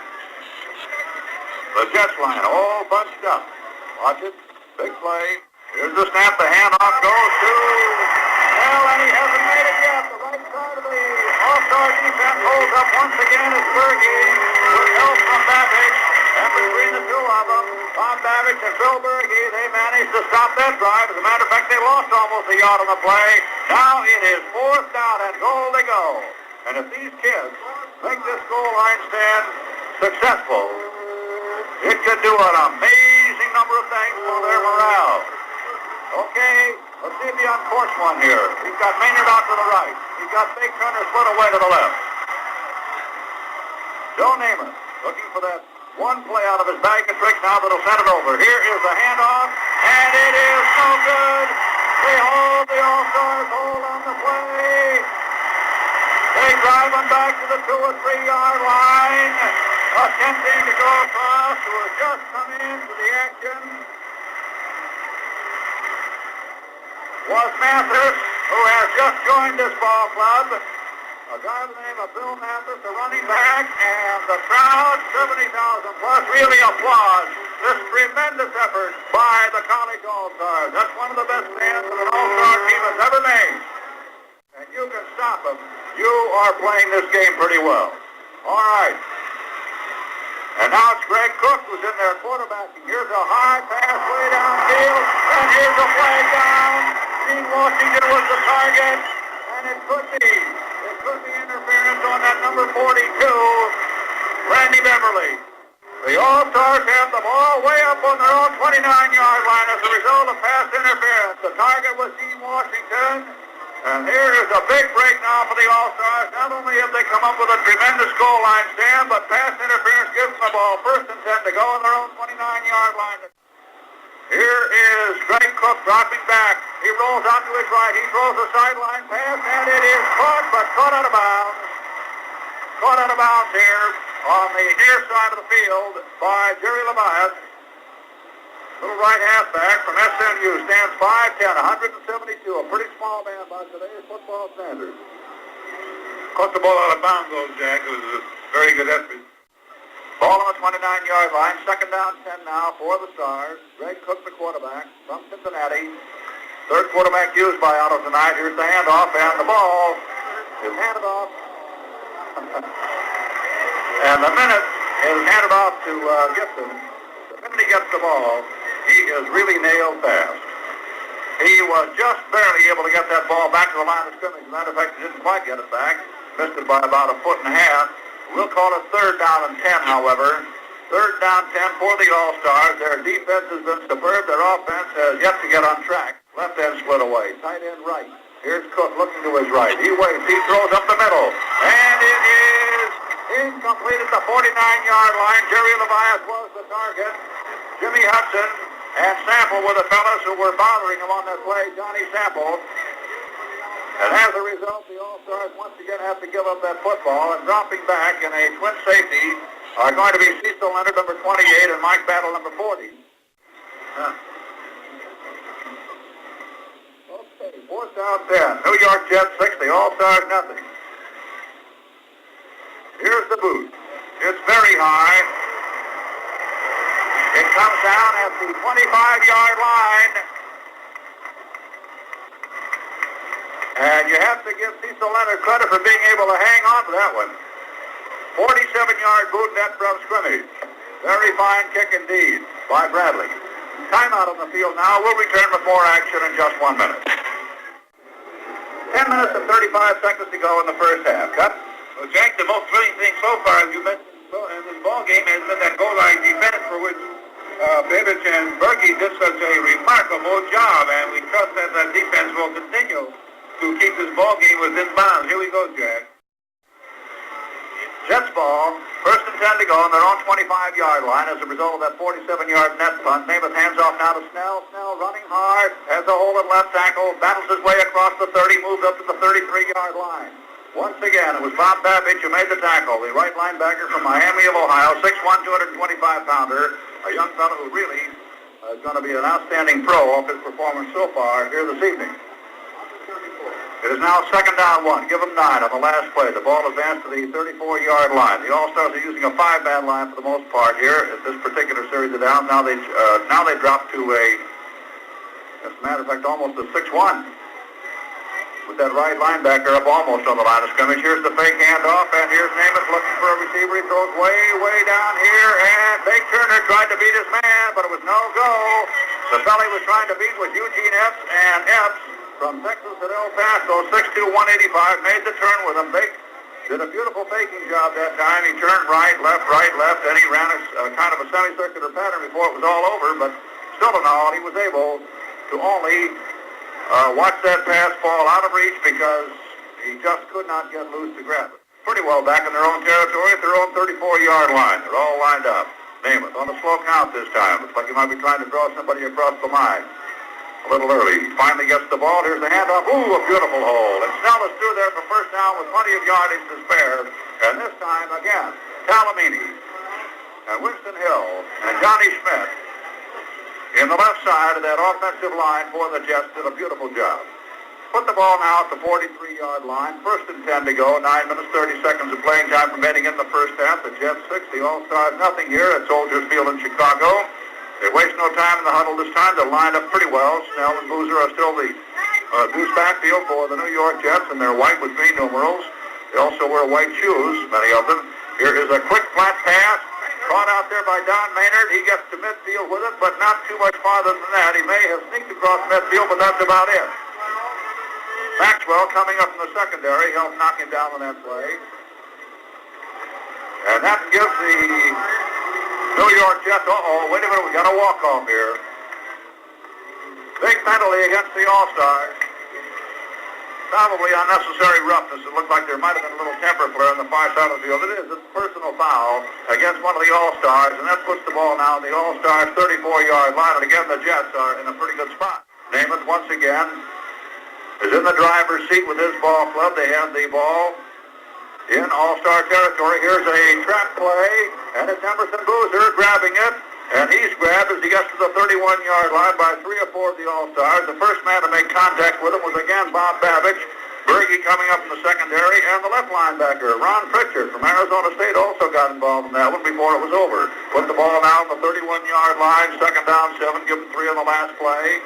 The Jets line all bunched up. Watch it. Big play. Here's the snap. The handoff goes to Snell, and he hasn't made it yet. The right side of the All-Star defense holds up once again as Berkey with help from Babbage. And between the two of them, Bob Babbage and Bill Berkey, they managed to stop that drive. As a matter of fact, they lost almost a yard on the play. Now it is fourth down and goal to go. And if these kids make this goal line stand successful, it could do an amazing number of things for their morale. Okay, let's see the unforced one here. He's got Maynard out to the right. He's got Fake Turner split away to the left. Joe Namath looking for that one play out of his bag of tricks now that'll send it over. Here is the handoff, and it is no good. They hold the All-Stars, hold on the play. They drive them back to the 2 or 3 yard line, attempting to go across, who has just come into the action. Was Mathis, who has just joined this ball club. A guy by the name of Bill Mathis, the running back, and the crowd, 70,000 plus, really applauds this tremendous effort by the College All-Stars. That's one of the best stands that an All-Star team has ever made. And you can stop them. You are playing this game pretty well. All right. And now it's Greg Cook who's in there quarterbacking. Here's a high pass way downfield, and here's a flag down. Gene Washington was the target, and it could be interference on that number 42, Randy Beverly. The All-Stars have the ball way up on their own 29-yard line as a result of pass interference. The target was Gene Washington, and here is a big break now for the All-Stars. Not only have they come up with a tremendous goal line stand, but pass interference gives them the ball first and 10 to go on their own 29-yard line. Here is Greg Cook dropping back. He rolls out to his right. He throws a sideline pass, and it is caught out of bounds. Caught out of bounds here on the near side of the field by Jerry Levias. Little right halfback from SMU, stands 5'10", 172, a pretty small man by today's football standards. Caught the ball out of bounds, though, Jack. It was a very good effort. Ball on the 29-yard line, second down 10 now for the Stars. Greg Cook, the quarterback from Cincinnati. Third quarterback used by Otto tonight. Here's the handoff, and the ball is handed off. And the minute is handed off to Gibson. The minute he gets the ball, he is really nailed fast. He was just barely able to get that ball back to the line of scrimmage. As a matter of fact, he didn't quite get it back. Missed it by about a foot and a half. We'll call it third down and 10, however. Third down 10 for the All-Stars. Their defense has been superb. Their offense has yet to get on track. Left end split away. Tight end right. Here's Cook looking to his right. He waits. He throws up the middle. And it is incomplete at the 49-yard line. Jerry Levias was the target. Jimmy Hudson and Sample were the fellas who were bothering him on that play. Johnny Sample. And as a result, the All-Stars once again have to give up that football, and dropping back in a twin safety are going to be Cecil Leonard, number 28, and Mike Battle, number 40. Okay, fourth down 10. New York Jets 6, the All-Stars nothing. Here's the boot. It's very high. It comes down at the 25-yard line. And you have to give Cecil Leonard credit for being able to hang on to that one. 47-yard boot net from scrimmage. Very fine kick indeed by Bradley. Timeout on the field now. We'll return with more action in just 1 minute. 10 minutes and 35 seconds to go in the first half. Cut. Well, Jack, the most thrilling thing so far, as you mentioned in this ball game, has been that goal line defense for which Babic and Berge did such a remarkable job, and we trust that that defense will continue to keep this ball game within bounds. Here we go, Jack. Jets ball, first and 10 to go on their own 25-yard line as a result of that 47-yard net punt. Namath hands off now to Snell. Snell running hard, has a hole at left tackle, battles his way across the 30, moves up to the 33-yard line. Once again, it was Bob Babich who made the tackle, the right linebacker from Miami of Ohio, 6'1", 225-pounder, a young fellow who really is going to be an outstanding pro of his performance so far here this evening. It is now second down 1. Give them 9 on the last play. The ball advanced to the 34-yard line. The All-Stars are using a 5-man line for the most part here at this particular series of downs. Now they drop to a, as a matter of fact, almost a 6-1. With that right linebacker up almost on the line of scrimmage. Here's the fake handoff, and here's Namath looking for a receiver. He throws way down here, and Bake Turner tried to beat his man, but it was no go. The fellow he was trying to beat was Eugene Epps, and Epps from Texas at El Paso, 6'2", 185, made the turn with him. Bake did a beautiful faking job that time. He turned right, left, and he ran a kind of a semicircular pattern before it was all over, but still in all, he was able to only watch that pass fall out of reach because he just could not get loose to grab it. Pretty well back in their own territory at their own 34-yard line. They're all lined up. Namath on a slow count this time. Looks like he might be trying to draw somebody across the line. A little early. He finally gets the ball. Here's the handoff. Ooh, a beautiful hole. And Snell is through there for first down with plenty of yardage to spare. And this time, again, Talamini and Winston Hill and Johnny Schmidt in the left side of that offensive line for the Jets did a beautiful job. Put the ball now at the 43-yard line. First and 10 to go. 9 minutes, 30 seconds of playing time remaining in the first half. The Jets 6, the All-Stars nothing here at Soldier Field in Chicago. They waste no time in the huddle this time. They're lined up pretty well. Snell and Boozer are still the deuce backfield for the New York Jets, and they're white with green numerals. They also wear white shoes, many of them. Here is a quick flat pass. Caught out there by Don Maynard. He gets to midfield with it, but not too much farther than that. He may have sneaked across midfield, but that's about it. Maxwell coming up in the secondary helped knock him down on that play. And that gives the New York Jets, wait a minute, we got a walk-off here. Big penalty against the All-Stars. Probably unnecessary roughness. It looked like there might have been a little temper flare on the far side of the field. It is. It's a personal foul against one of the All-Stars, and that puts the ball now on the All-Stars' 34-yard line. And again, the Jets are in a pretty good spot. Namath, once again, is in the driver's seat with his ball club. They have the ball in All-Star territory. Here's a trap play, and it's Emerson Boozer grabbing it. And he's grabbed as he gets to the 31-yard line by 3 or 4 of the All-Stars. The first man to make contact with him was again Bob Babich. Berge coming up in the secondary, and the left linebacker, Ron Pritchard from Arizona State, also got involved in that one before it was over. Put the ball now on the 31-yard line, second down 7, give him 3 on the last play.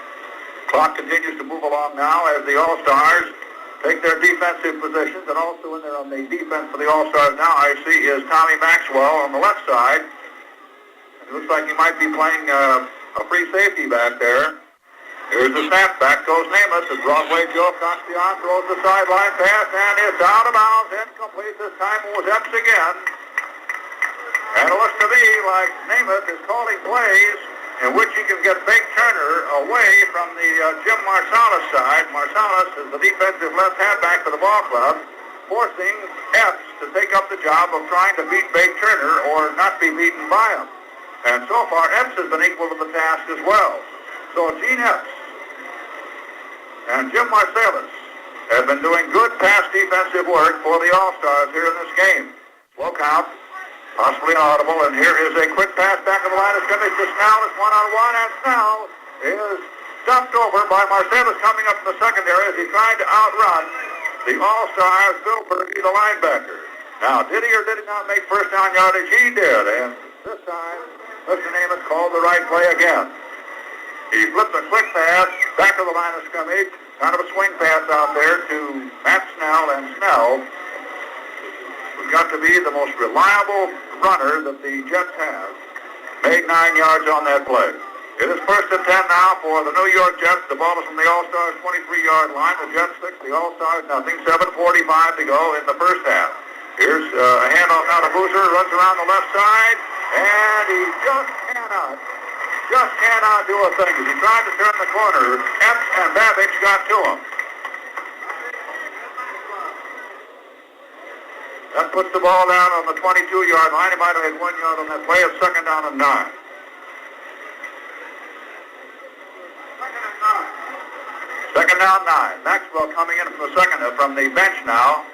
Clock continues to move along now as the All-Stars take their defensive positions, and also in there on the defense for the All-Stars now I see is Tommy Maxwell on the left side. It looks like he might be playing a free safety back there. Here's the snap. Back goes Namath. The Broadway Joe Consteon throws the sideline pass, and it's out of bounds. Incomplete. This time it was Epps again. And it looks to me like Namath is calling plays in which he can get Bake Turner away from the Jim Marsalis side. Marsalis is the defensive left halfback for the ball club, forcing Epps to take up the job of trying to beat Bake Turner or not be beaten by him. And so far, Epps has been equal to the task as well. So Gene Epps and Jim Marsalis have been doing good pass defensive work for the All-Stars here in this game. Slow count, possibly inaudible, and here is a quick pass back of the line of scrimmage to Snell. It's one-on-one, and Snell is stumped over by Marsalis coming up in the secondary as he tried to outrun the All-Stars, Bill Berge, the linebacker. Now, did he or did he not make first down yardage? He did, and this time, Mr. Namath called the right play again. He flipped a quick pass back to the line of scrimmage, kind of a swing pass out there to Matt Snell, and Snell has got to be the most reliable runner that the Jets have. Made 9 yards on that play. It is first and 10 now for the New York Jets. The ball is from the All-Stars 23-yard line. The Jets 6, the All-Stars nothing. 7:45 to go in the first half. Here's a handoff now to Boozer. Runs around the left side, and he just cannot do a thing. As he tried to turn the corner, Epps and Babbage got to him. That puts the ball down on the 22-yard line. He might have had 1 yard on that play. It's second down and 9. Second down, 9. Maxwell coming in from the bench now.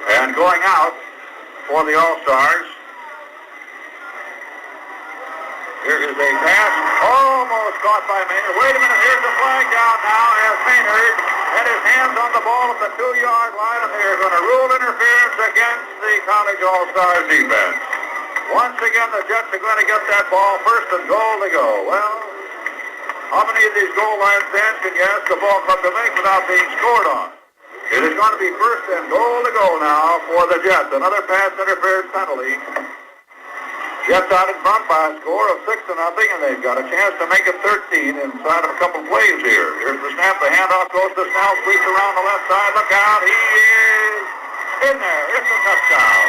And going out for the All-Stars. Here is a pass. Almost caught by Maynard. Wait a minute. Here's the flag down now as Maynard had his hands on the ball at the 2-yard line, and they're going to rule interference against the College All-Stars defense. Once again, the Jets are going to get that ball first and goal to go. Well, how many of these goal line stands can you ask the ball club to make without being scored on? It is going to be first and goal to go now for the Jets. Another pass interference penalty. Jets out in front by a score of 6-0, and they've got a chance to make it 13 inside of a couple plays here. Here's the snap. The handoff goes to Snell. Sweeps around the left side. Look out. He is in there. It's a touchdown.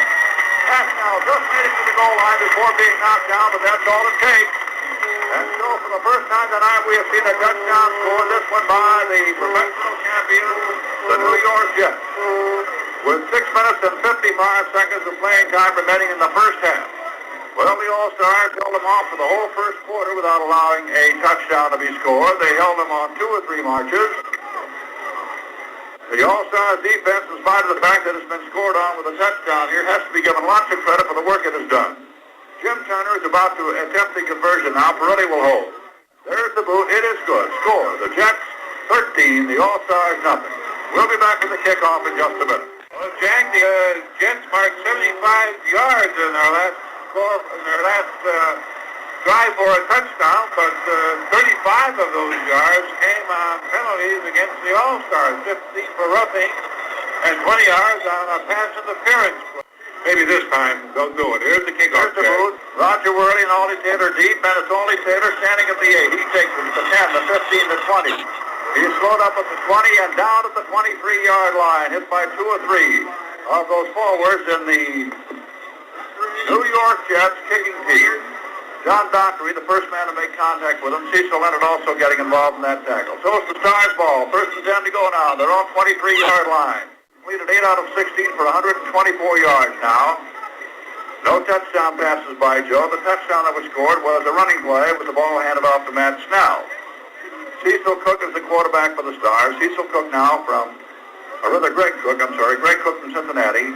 Pat Snell just made it to the goal line before being knocked down, but that's all it takes. And so for the first time tonight, we have seen a touchdown score. This one by the professional champions, the New York Jets, with 6 minutes and 55 seconds of playing time remaining in the first half. Well, the All-Stars held them off for the whole first quarter without allowing a touchdown to be scored. They held them on 2 or 3 marches. The All-Stars defense, in spite of the fact that it's been scored on with a touchdown here, has to be given lots of credit for the work it has done. Jim Turner is about to attempt the conversion now. Pirelli will hold. There's the boot. It is good. Score. The Jets 13, the All-Stars nothing. We'll be back with the kickoff in just a minute. Well, Jack, the Jets marked 75 yards in their last drive for a touchdown, but 35 of those yards came on penalties against the All-Stars. 15 for roughing and 20 yards on a pass interference. Maybe this time they'll do it. Here's the kickoff. Here's the boot. Roger Worley and Aldy Taylor deep, and it's Aldy Taylor standing at the 8. He takes it to the 10, the 15, the 20. He's slowed up at the 20 and down at the 23-yard line, hit by 2 or 3 of those forwards in the New York Jets kicking team. John Dockery, the first man to make contact with him. Cecil Leonard also getting involved in that tackle. So it's the Stars ball. First and 10 to go now. They're on 23-yard line. Completed 8 out of 16 for 124 yards now. No touchdown passes by Joe. The touchdown that was scored was a running play with the ball handed off to Matt Snell. Cecil Cook is the quarterback for the Stars. Cecil Cook now Greg Cook from Cincinnati.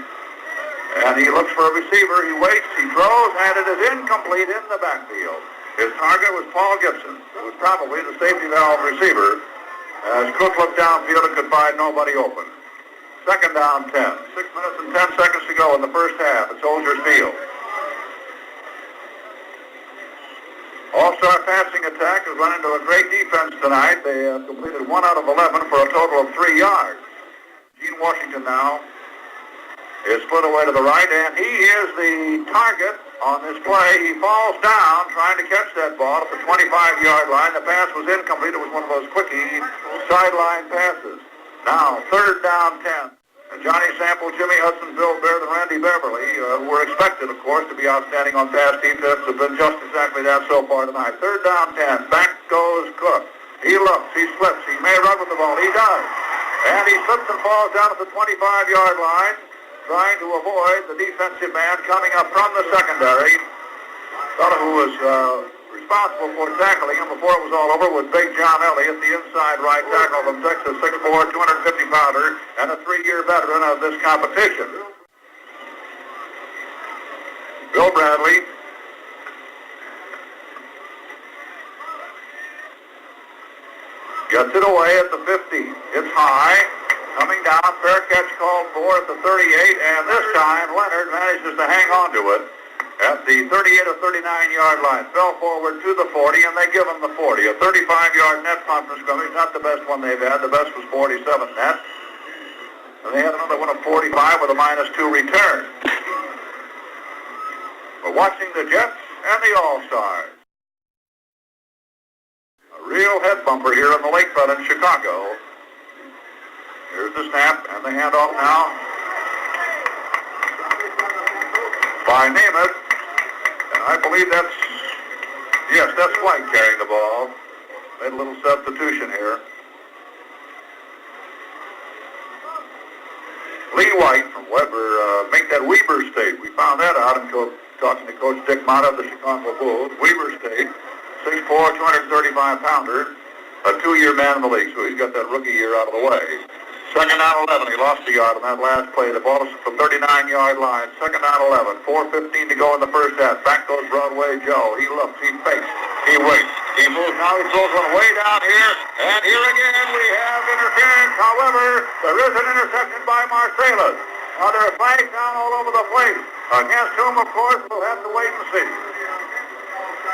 And he looks for a receiver. He waits. He throws, and it is incomplete in the backfield. His target was Paul Gibson, who was probably the safety valve receiver, as Cook looked downfield and could find nobody open. Second down 10. 6 minutes and 10 seconds to go in the first half at Soldier Field. All-Star passing attack has run into a great defense tonight. They have completed 1 out of 11 for a total of 3 yards. Gene Washington now is split away to the right, and he is the target on this play. He falls down trying to catch that ball at the 25-yard line. The pass was incomplete. It was one of those quickie sideline passes. Now, third down 10. And Johnny Sample, Jimmy Hudson, Bill Baird, and Randy Beverly, who were expected, of course, to be outstanding on pass defense, have been just exactly that so far tonight. Third down 10. Back goes Cook. He looks. He slips. He may run with the ball. He does. And he slips and falls down at the 25-yard line, trying to avoid the defensive man coming up from the secondary. Fellow who was responsible for tackling him before it was all over was Big John Elliott, the inside right tackle from Texas, 6'4", 250-pounder, and a 3-year veteran of this competition. Bill Bradley gets it away at the 50. It's high. Coming down, fair catch called for at the 38, and this time Leonard manages to hang on to it at the 38 or 39-yard line. Fell forward to the 40, and they give him the 40. A 35-yard net punt from scrimmage, not the best one they've had. The best was 47 net. And they had another one of 45 with a -2 return. We're watching the Jets and the All-Stars. A real head bumper here on the lakefront in Chicago. Here's the snap and the handoff now by Namath. And I believe that's White carrying the ball. Made a little substitution here. Lee White from Weber, make that Weber State. We found that out in talking to Coach Dick Motta of the Chicago Bulls. Weber State, 6'4", 235-pounder, a 2-year man in the league, so he's got that rookie year out of the way. Second down 11. He lost a yard on that last play. The ball is from 39-yard line. Second down 11. 4:15 to go in the first half. Back goes Broadway Joe. He looks. He fakes. He waits. He moves. Now he throws one way down here. And here again we have interference. However, there is an interception by Marsalis. Now there are flags down all over the place. Against whom, of course, we'll have to wait and see.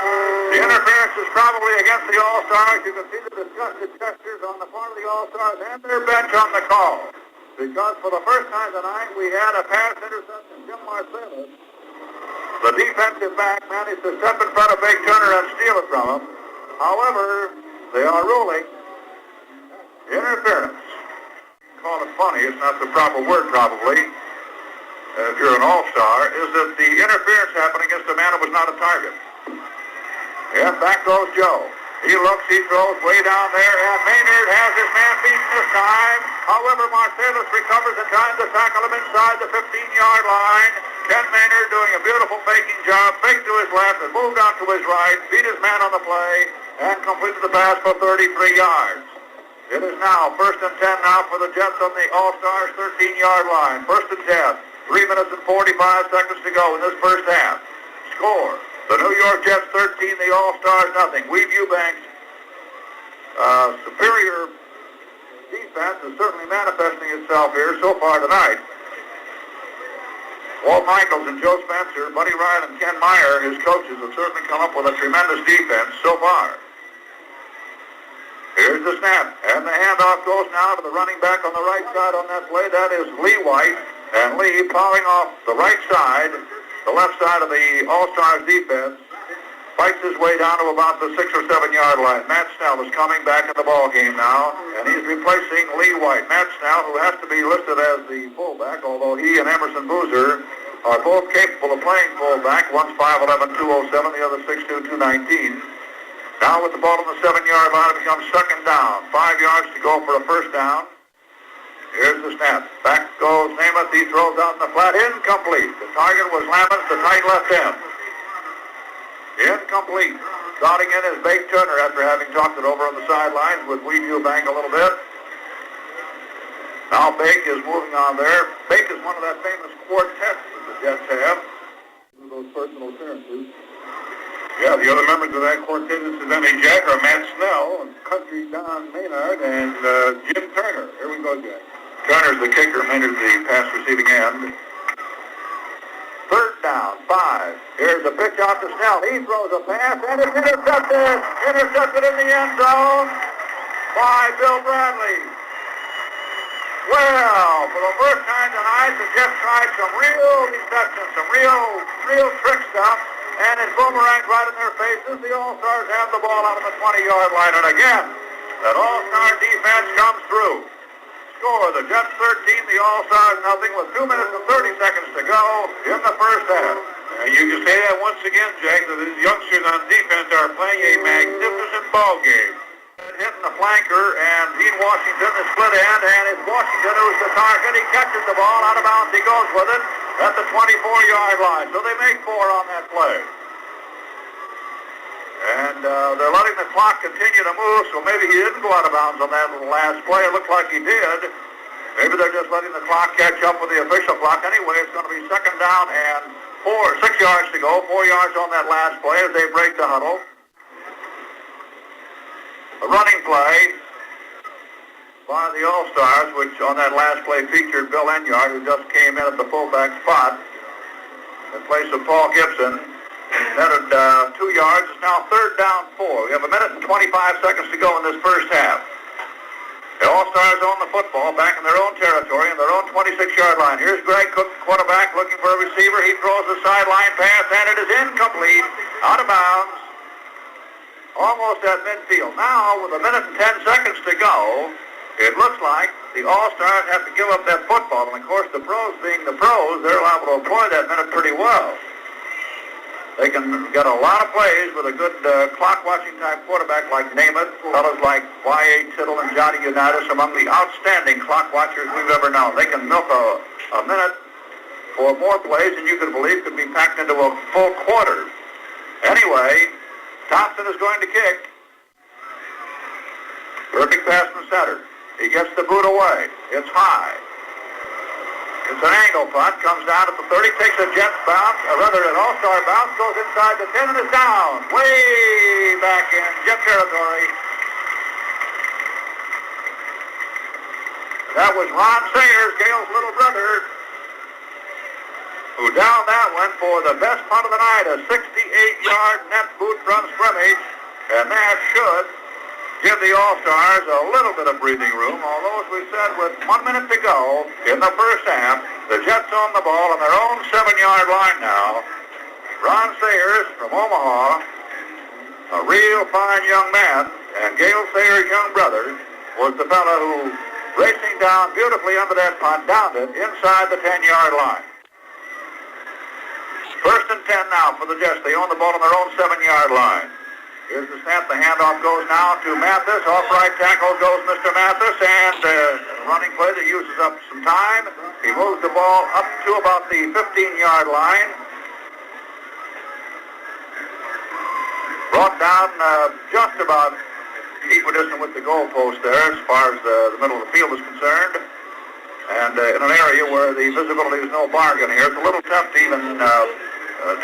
The interference is probably against the All-Stars. You can see the disgusted gestures on the part of the All-Stars and their bench on the call. Because for the first time tonight, we had a pass interception. Jim Marsalis, the defensive back, managed to step in front of Big Turner and steal it from him. However, they are ruling interference. Call it funny. It's not the proper word, probably, if you're an All-Star, is that the interference happened against a man who was not a target. Yeah, back goes Joe. He looks, he throws way down there, and Maynard has his man beaten this time. However, Marsalis recovers and tries to tackle him inside the 15-yard line. Ken Maynard doing a beautiful faking job, faked to his left and moved on to his right, beat his man on the play, and completed the pass for 33 yards. It is now 1st and 10 now for the Jets on the All-Stars 13-yard line. 1st and 10, 3 minutes and 45 seconds to go in this first half. Score. The New York Jets 13, the All-Stars nothing. Weave Eubanks' superior defense is certainly manifesting itself here so far tonight. Walt Michaels and Joe Spencer, Buddy Ryan and Ken Meyer, his coaches, have certainly come up with a tremendous defense so far. Here's the snap, and the handoff goes now to the running back on the right side on that play. That is Lee White, and Lee plowing off the right side. The left side of the All-Stars defense fights his way down to about the 6 or 7 yard line. Matt Snell is coming back in the ball game now, and he's replacing Lee White. Matt Snell, who has to be listed as the fullback, although he and Emerson Boozer are both capable of playing fullback. One's 5'11", 207, the other 6'2", 219. Now with the ball on the 7 yard line, it becomes second down. 5 yards to go for a first down. Here's the snap. Back goes Namath. He throws out in the flat. Incomplete. The target was Lamont, the tight left end. Incomplete. Trotting in is Bake Turner after having talked it over on the sidelines with Weave Eubank a little bit. Now Bake is moving on there. Bake is one of that famous quartets that the Jets have. Those personal appearances. Yeah, the other members of that quartet is Emmy Jagger, Matt Snell, and Country Don Maynard, and Jim Turner. Here we go, Jack. Turner's the kicker, Maynard's the pass receiving end. Third down, 5. Here's a pitch out to Snell. He throws a pass, and it's intercepted. Intercepted in the end zone by Bill Bradley. Well, for the first time tonight, the Jets tried some real deception, some real trick stuff, and it boomeranged right in their faces. The All-Stars have the ball out of the 20-yard line, and again, that All-Star defense comes through. Score, the Jets 13, the All-Stars nothing, with 2 minutes and 30 seconds to go in the first half. You can say that once again, Jack, that these youngsters on defense are playing a magnificent ball game. Hitting the flanker, and Dean Washington, the split end, and it's Washington who's the target. He catches the ball out of bounds. He goes with it at the 24-yard line. So they make 4 on that play. And they're letting the clock continue to move, so maybe he didn't go out of bounds on that last play. It looked like he did. Maybe they're just letting the clock catch up with the official clock. Anyway, it's going to be second down and 6 yards to go, 4 yards on that last play as they break the huddle. A running play by the All-Stars, which on that last play featured Bill Enyard, who just came in at the fullback spot in place of Paul Gibson. Netted 2 yards. It's now third down 4. We have 1 minute and 25 seconds to go in this first half. The All-Stars own the football back in their own territory, in their own 26-yard line. Here's Greg Cook, quarterback, looking for a receiver. He throws a sideline pass, and it is incomplete, out of bounds, almost at midfield. Now, with 1 minute and 10 seconds to go, it looks like the All-Stars have to give up that football. And, of course, the pros being the pros, they're liable to employ that minute pretty well. They can get a lot of plays with a good clock-watching type quarterback like Namath. Fellows like Y.A. Tittle and Johnny Unitas among the outstanding clock watchers we've ever known. They can milk a minute for more plays than you could believe could be packed into a full quarter. Anyway, Thompson is going to kick. Perfect pass from center. He gets the boot away. It's high. It's an angle punt, comes down at the 30, takes a jet bounce, or rather an all-star bounce, goes inside the 10 and is down, way back in Jet territory. That was Ron Sayers, Gale's little brother, who downed that one for the best punt of the night, a 68-yard net boot from scrimmage, and that should give the All-Stars a little bit of breathing room, although, as we said, with 1 minute to go in the first half, the Jets own the ball on their own 7-yard line now. Ron Sayers from Omaha, a real fine young man, and Gale Sayers' young brother was the fellow who, racing down beautifully under that punt, downed it inside the 10-yard line. First and 10 now for the Jets. They own the ball on their own 7-yard line. Here's the snap. The handoff goes now to Mathis. Off right tackle goes Mr. Mathis, and running play that uses up some time. He moves the ball up to about the 15-yard line. Brought down just about equidistant with the goalpost there as far as the middle of the field is concerned. And in an area where the visibility is no bargain here, it's a little tough to even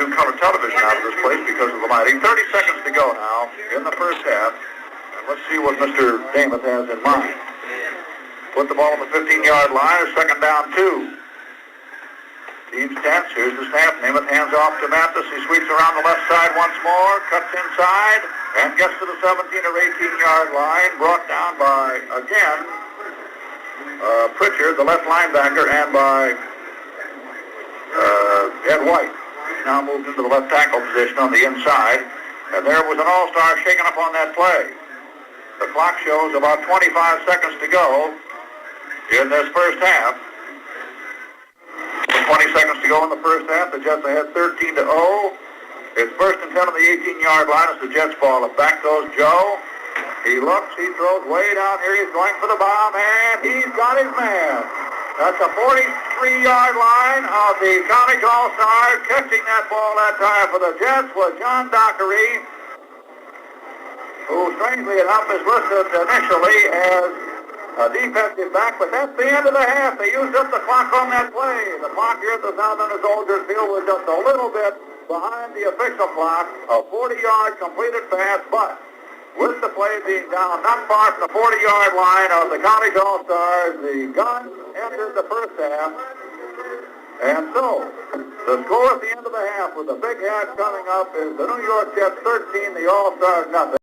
do color television out of this place because of the lighting. 30 seconds to go now in the first half. And let's see what Mr. Namath has in mind. Put the ball on the 15-yard line. Second down 2. Team's tense. Here's the snap. Namath hands off to Mathis. He sweeps around the left side once more. Cuts inside and gets to the 17 or 18-yard line. Brought down by, again, Pritchard, the left linebacker, and by Ed White. Now moved into the left tackle position on the inside. And there was an All-Star shaken up on that play. The clock shows about 25 seconds to go in this first half. With 20 seconds to go in the first half, the Jets ahead 13-0. It's first and 10 on the 18-yard line as the Jets ball. Back goes Joe. He looks, he throws way down here. He's going for the bomb, and he's got his man. That's a 43-yard line of the College All-Stars. Catching that ball that time for the Jets was John Dockery, who strangely enough is listed initially as a defensive back, but that's the end of the half. They used up the clock on that play. The clock here at the South End of Soldiers Field was just a little bit behind the official clock. A 40-yard completed pass, but with the play being down not far from the 40-yard line of the College All-Stars, the gun entered the first half. And so, the score at the end of the half with the big hat coming up is the New York Jets 13, the All-Stars nothing.